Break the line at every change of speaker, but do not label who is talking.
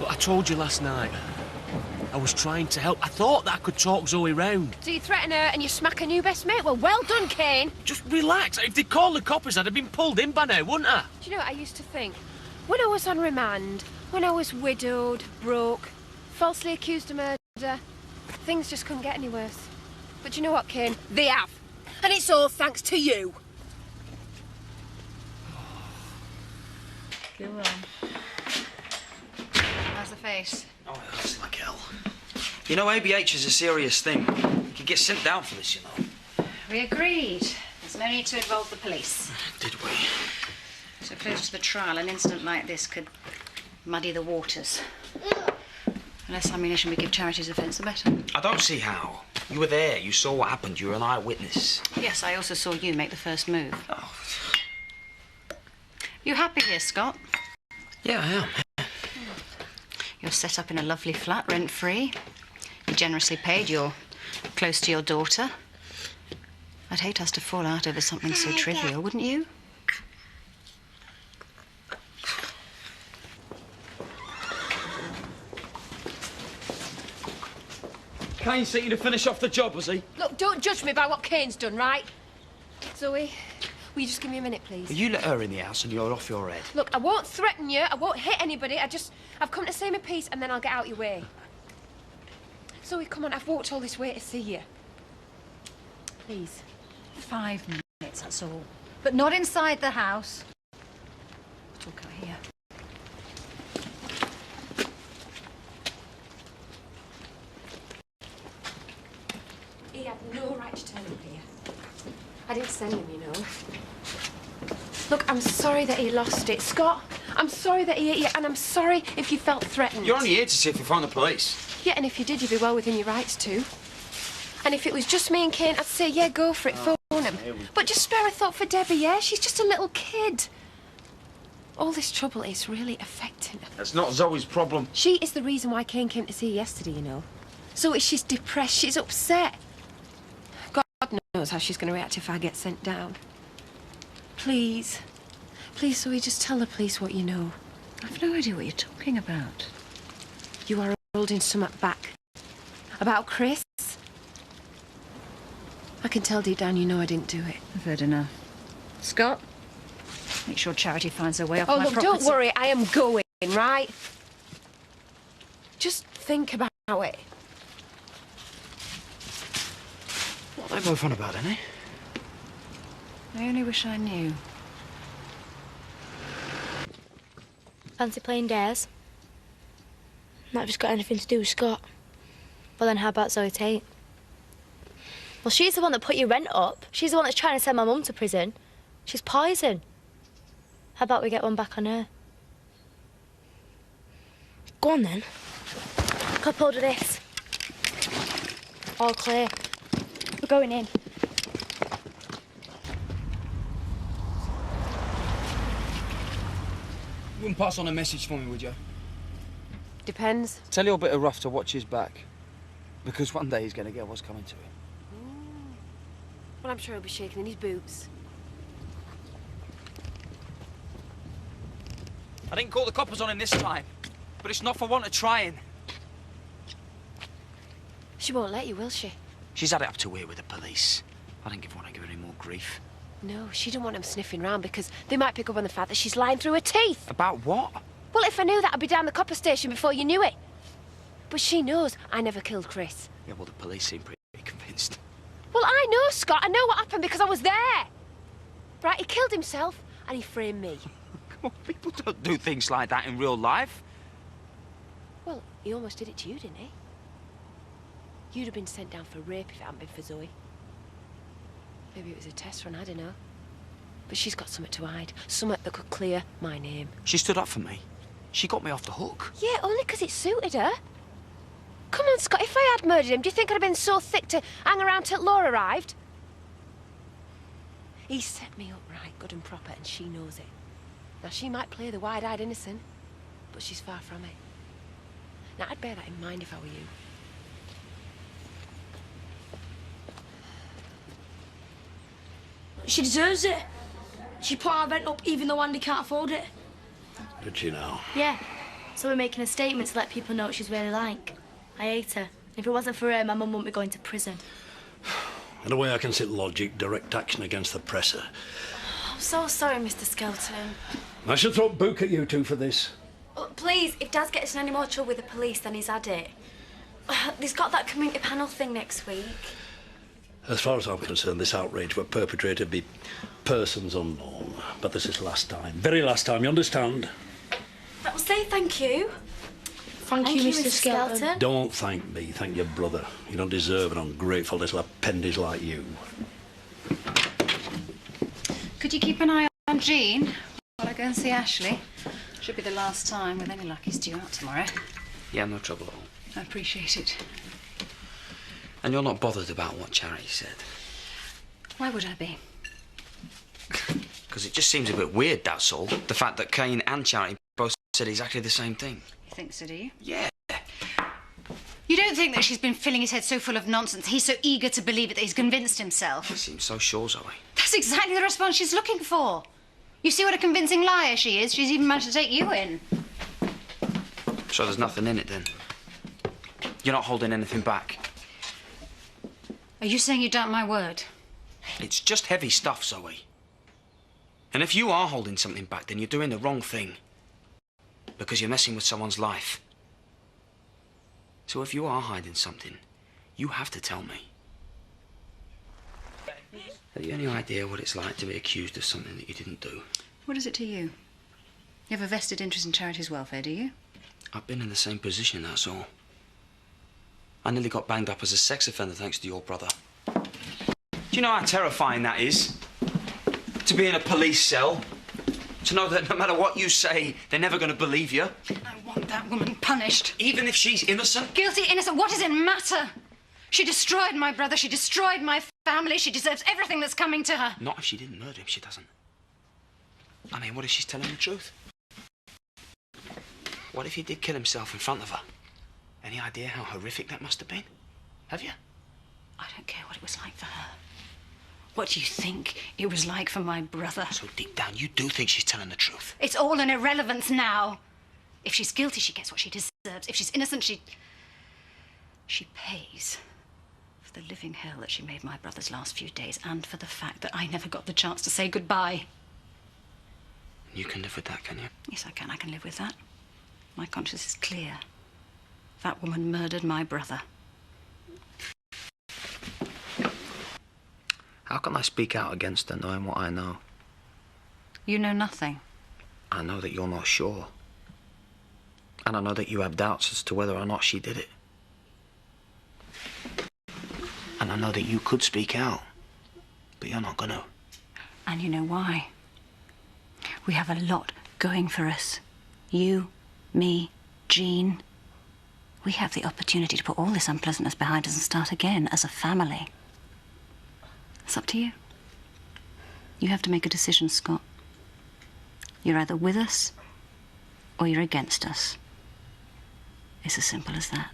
Look, I told you last night. I was trying to help. I thought that I could talk Zoe round.
So you threaten her and you smack her new best mate? Well done, Kane.
Just relax. If they'd called the coppers, I'd have been pulled in by now, wouldn't I?
Do you know what I used to think? When I was on remand, when I was widowed, broke, falsely accused of murder, things just couldn't get any worse. But you know what, Kane? They have. And it's all thanks to you.
Go on. How's the face?
Oh, it hurts like hell. You know, ABH is a serious thing. You could get sent down for this, you know.
We agreed. There's no need to involve the police.
Did we?
So close to the trial, an incident like this could muddy the waters. The less ammunition we give charity's offence, the better.
I don't see how. You were there. You saw what happened. You were an eyewitness.
Yes, I also saw you make the first move.
Oh.
You happy here, Scott?
Yeah, I am.
You're set up in a lovely flat, rent-free. You're generously paid. You're close to your daughter. I'd hate us to fall out over something so trivial, wouldn't you?
Kane sent you to finish off the job, was he?
Look, don't judge me by what Kane's done, right? Zoe, will you just give me a minute, please?
You let her in the house and you're off your head.
Look, I won't threaten you. I won't hit anybody. I've come to say my piece and then I'll get out your way. Zoe, come on. I've walked all this way to see you. Please.
5 minutes, that's all. But not inside the house. We'll talk out here.
He had no right to turn up here. I didn't send him, you know. Look, I'm sorry that he lost it. Scott, I'm sorry that he hit you, and I'm sorry if you felt threatened.
You're only here to see if we find the police.
Yeah, and if you did, you'd be well within your rights too. And if it was just me and Kane, I'd say, yeah, go for it, phone him. But just spare a thought for Debbie, yeah? She's just a little kid. All this trouble is really affecting her.
That's not Zoe's problem.
She is the reason why Kane came to see you yesterday, you know. So she's depressed, she's upset. God knows how she's going to react if I get sent down. Please. Please, Zoe, just tell the police what you know.
I've no idea what you're talking about.
You are holding something back. About Chris? I can tell deep down you know I didn't do it.
I've heard enough. Scott, make sure Charity finds her way off my
look,
property.
don't worry, I am going, right? Just think about it.
What are they both on about, then, eh?
I only wish I knew.
Fancy playing dares? Not if it's got anything to do with Scott. Well, then how about Zoe Tate? Well, she's the one that put your rent up. She's the one that's trying to send my mum to prison. She's poison. How about we get one back on her? Go on, then. Cup hold of this. All clear. We're going in.
You wouldn't pass on a message for me, would you?
Depends.
Tell your bit of rough to watch his back. Because one day he's going to get what's coming to him.
Well, I'm sure he'll be shaking in his boots.
I didn't call the coppers on him this time. But it's not for want of trying.
She won't let you, will she?
She's had it up to here with the police. I didn't want to give her any more grief.
No, she don't want them sniffing round because they might pick up on the fact that she's lying through her teeth.
About what?
Well, if I knew that, I'd be down the copper station before you knew it. But she knows I never killed Chris.
Yeah, well, the police seem pretty convinced.
Well, I know, Scott. I know what happened because I was there. Right, he killed himself and he framed me.
Come on, people don't do things like that in real life.
Well, he almost did it to you, didn't he? You'd have been sent down for rape if it hadn't been for Zoe. Maybe it was a test run, I don't know. But she's got something to hide. Something that could clear my name.
She stood up for me. She got me off the hook.
Yeah, only because it suited her. Come on, Scott, if I had murdered him, do you think I'd have been so thick to hang around till Law arrived? He set me up right, good and proper, and she knows it. Now, she might play the wide-eyed innocent, but she's far from it. Now, I'd bear that in mind if I were you.
She deserves it. She put our rent up even though Andy can't afford it.
Did she now?
Yeah. So we're making a statement to let people know what she's really like. I hate her. If it wasn't for her, my mum wouldn't be going to prison.
In a way I can see logic, direct action against the presser.
I'm so sorry, Mr. Skelton.
I should throw a book at you two for this.
Oh, please, if Dad's getting in any more trouble with the police, then he's had it. He's got that community panel thing next week.
As far as I'm concerned, this outrage were perpetrated by persons unknown. But this is last time. Very last time, you understand?
Well, say thank you. Thank you, Mr. Skelton.
Don't thank me, thank your brother. You don't deserve an ungrateful little appendage like you.
Could you keep an eye on Jean while I go and see Ashley? Should be the last time. With any luck, he's due out tomorrow.
Yeah, no trouble at all.
I appreciate it.
And you're not bothered about what Charity said?
Why would I be?
Because it just seems a bit weird, that's all. The fact that Kane and Charity both said exactly the same thing.
You think so, do you?
Yeah.
You don't think that she's been filling his head so full of nonsense, he's so eager to believe it that he's convinced himself?
She seems so sure, Zoe.
That's exactly the response she's looking for. You see what a convincing liar she is? She's even managed to take you in.
So there's nothing in it, then? You're not holding anything back?
Are you saying you doubt my word?
It's just heavy stuff, Zoe. And if you are holding something back, then you're doing the wrong thing. Because you're messing with someone's life. So if you are hiding something, you have to tell me. Have you any idea what it's like to be accused of something that you didn't do?
What is it to you? You have a vested interest in Charity's welfare, do you?
I've been in the same position, that's all. I nearly got banged up as a sex offender thanks to your brother. Do you know how terrifying that is? To be in a police cell? To know that no matter what you say, they're never going to believe you?
I want that woman punished.
Even if she's innocent?
Guilty, innocent, what does it matter? She destroyed my brother, she destroyed my family, she deserves everything that's coming to her.
Not if she didn't murder him, she doesn't. I mean, what if she's telling the truth? What if he did kill himself in front of her? Any idea how horrific that must have been? Have you?
I don't care what it was like for her. What do you think it was like for my brother?
So deep down, you do think she's telling the truth?
It's all an irrelevance now. If she's guilty, she gets what she deserves. If she's innocent, she pays for the living hell that she made my brother's last few days and for the fact that I never got the chance to say goodbye.
You can live with that, can you?
Yes, I can. I can live with that. My conscience is clear. That woman murdered my brother.
How can I speak out against her knowing what I know?
You know nothing.
I know that you're not sure. And I know that you have doubts as to whether or not she did it. And I know that you could speak out, but you're not gonna.
And you know why? We have a lot going for us. You, me, Jean. We have the opportunity to put all this unpleasantness behind us and start again as a family. It's up to you. You have to make a decision, Scott. You're either with us or you're against us. It's as simple as that.